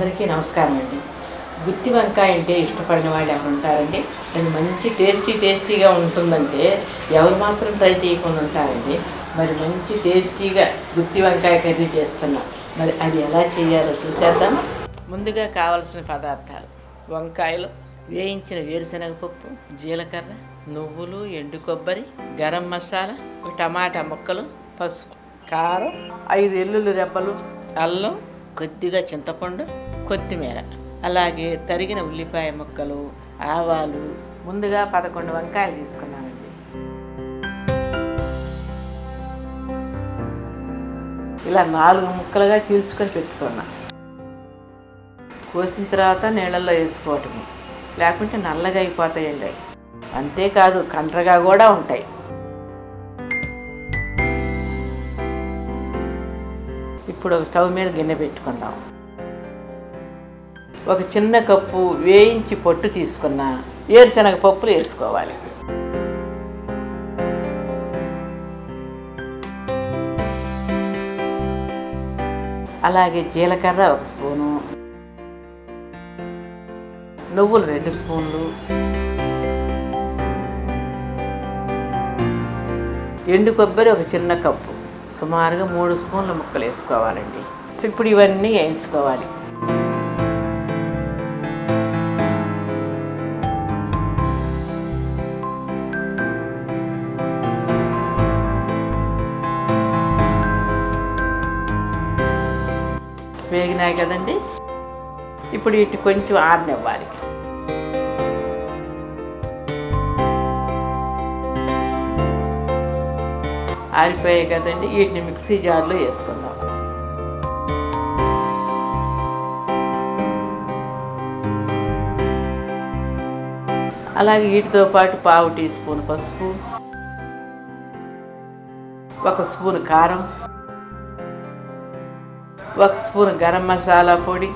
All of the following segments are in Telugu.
అందరికీ నమస్కారం అండి. గుత్తి వంకాయ అంటే ఇష్టపడిన వాళ్ళు ఎవరు ఉంటారండి? అది మంచి టేస్టీగా ఉంటుందంటే ఎవరు మాత్రం ట్రై చేయకుండా ఉంటారండి. మరి మంచి టేస్టీగా గుత్తి వంకాయ కర్రీ చేస్తున్నాం. మరి అది ఎలా చేయాలో చూసేద్దామా? ముందుగా కావలసిన పదార్థాలు: వంకాయలు, వేయించిన వేరుశనగపప్పు, జీలకర్ర, నువ్వులు, ఎండు కొబ్బరి, గరం మసాలా, టమాటా ముక్కలు, పసుపు, కారం, 5 వెల్లుల్లి రెబ్బలు, అల్లం, కొద్దిగా చింతపండు, కొత్తిమీర, అలాగే తరిగిన ఉల్లిపాయ ముక్కలు, ఆవాలు. ముందుగా 11 వంకాయలు తీసుకున్నానండి. ఇలా 4 ముక్కలుగా చీల్చుకొని పెట్టుకున్నా. కోసిన తర్వాత నీళ్ళల్లో వేసుకోవటమే, లేకుంటే నల్లగా అయిపోతాయండి. అంతేకాదు కండ్రగా కూడా ఉంటాయి. ఇప్పుడు ఒక స్టవ్ మీద గిన్నె పెట్టుకుందాం. ఒక చిన్న కప్పు వేయించి పొట్టు తీసుకున్న వేరుశనగ పప్పులు వేసుకోవాలి. అలాగే జీలకర్ర 1 స్పూను, నువ్వులు 2 స్పూన్లు, ఎండు కొబ్బరి ఒక చిన్న కప్పు, సుమారుగా 3 స్పూన్ల ముక్కలు వేసుకోవాలండి. ఇప్పుడు ఇవన్నీ వేయించుకోవాలి. వేగినాయి కదండి. ఇప్పుడు వీటి కొంచెం ఆరనివ్వాలి. ఆరిపోయాయి కదండి. వీటిని మిక్సీ జార్లో వేసుకుందాం. అలాగే వీటితో పాటు 1/2 టీ స్పూన్ పసుపు, 1 స్పూన్ కారం, 1 స్పూన్ గరం మసాలా పొడి,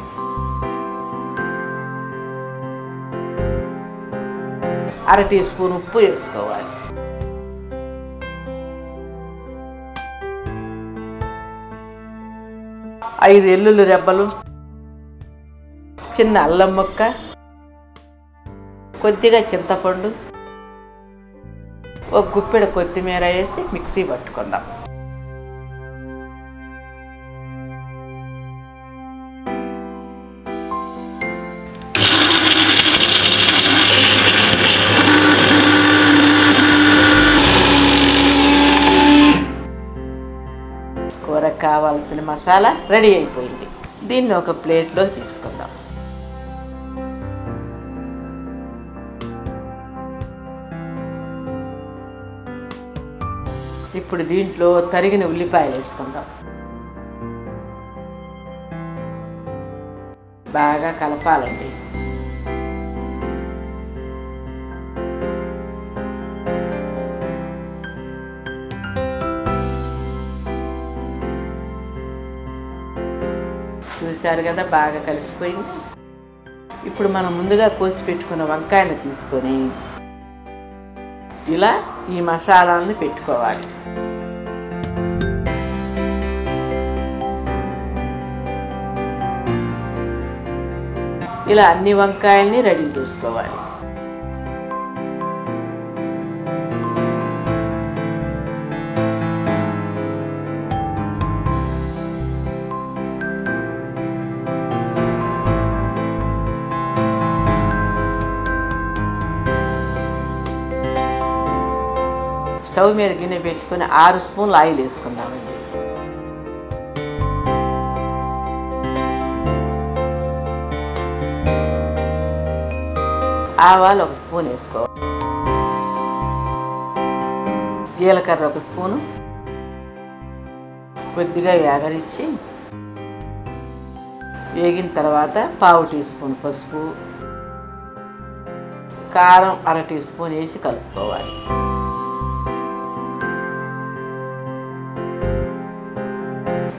1/2 టీ స్పూన్ ఉప్పు వేసుకోవాలి. ఐదు వెల్లుల్లి రెబ్బలు, చిన్న అల్లం ముక్క, కొద్దిగా చింతపండు, 1 గుప్పెడు కొత్తిమీర వేసి మిక్సీ పట్టుకుందాం. కూరకు కావాల్సిన మసాలా రెడీ అయిపోయింది. దీన్ని ఒక ప్లేట్లో తీసుకుందాం. ఇప్పుడు దీంట్లో తరిగిన ఉల్లిపాయలు వేసుకుందాం. బాగా కలపాలండి. చూశారు కదా, బాగా కలిసిపోయింది. ఇప్పుడు మనం ముందుగా కోసి పెట్టుకున్న వంకాయలు తీసుకొని ఇలా ఈ మసాలాలను పెట్టుకోవాలి. ఇలా అన్ని వంకాయల్ని రెడీ చేసుకోవాలి. స్టవ్ మీద గిన్నె పెట్టుకుని 6 స్పూన్లు ఆయిల్ వేసుకుందామండి. ఆవాలు 1 స్పూన్ వేసుకోవాలి. జీలకర్ర 1 స్పూను, కొద్దిగా వేగనిచ్చి వేగిన తర్వాత 1/2 టీ స్పూన్ పసుపు, కారం 1/2 టీ స్పూన్ వేసి కలుపుకోవాలి.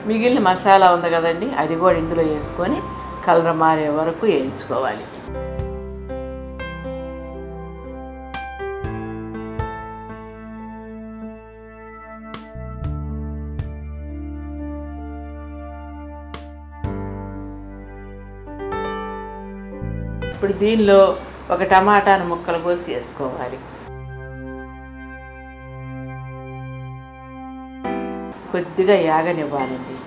మిగిలిన మసాలా ఉంది కదండి, అది కూడా ఇందులో వేసుకొని కలర్ మారే వరకు వేయించుకోవాలి. ఇప్పుడు దీనిలో ఒక టమాటాను ముక్కలు కోసి వేసుకోవాలి. కొద్దిగా యాగనివ్వాలండి.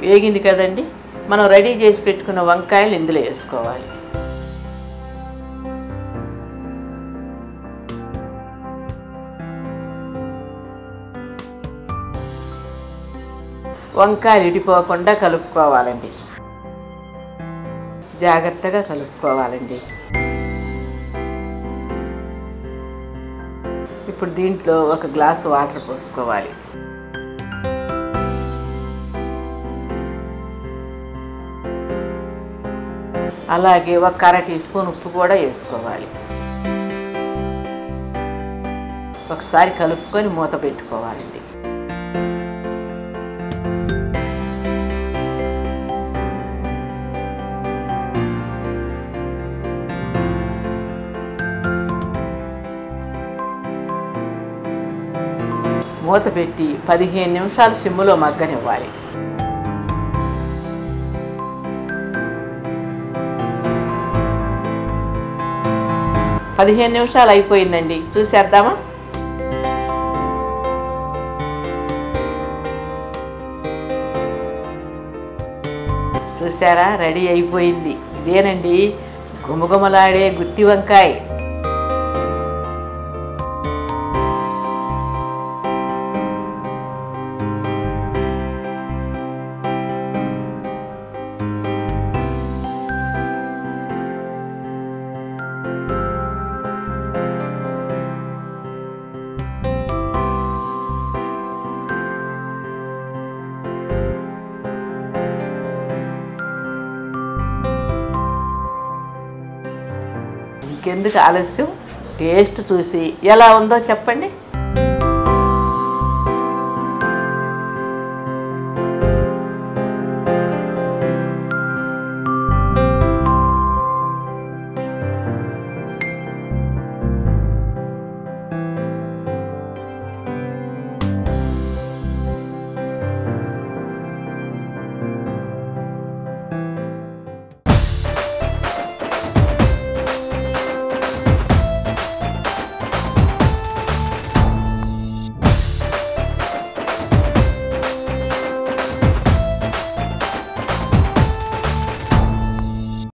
వేగింది కదండి, మనం రెడీ చేసి పెట్టుకున్న వంకాయలు ఇందులో వేసుకోవాలి. వంకాయలు ఇడిపోకుండా కలుపుకోవాలండి. జాగ్రత్తగా కలుపుకోవాలండి. ఇప్పుడు దీంట్లో ఒక గ్లాసు వాటర్ పోసుకోవాలి. అలాగే ఒక 1/2 టీ స్పూన్ ఉప్పు కూడా వేసుకోవాలి. ఒకసారి కలుపుకొని మూత పెట్టుకోవాలండి. మూత పెట్టి 15 నిమిషాలు సిమ్ములో మగ్గనివ్వాలి. పదిహేను నిమిషాలు అయిపోయిందండి, చూసేద్దామా? చూసారా, రెడీ అయిపోయింది. ఇదేనండి గుమగుమలాడే గుత్తి వంకాయ. ఇంకెందుకు ఆలస్యం, టేస్ట్ చూసి ఎలా ఉందో చెప్పండి.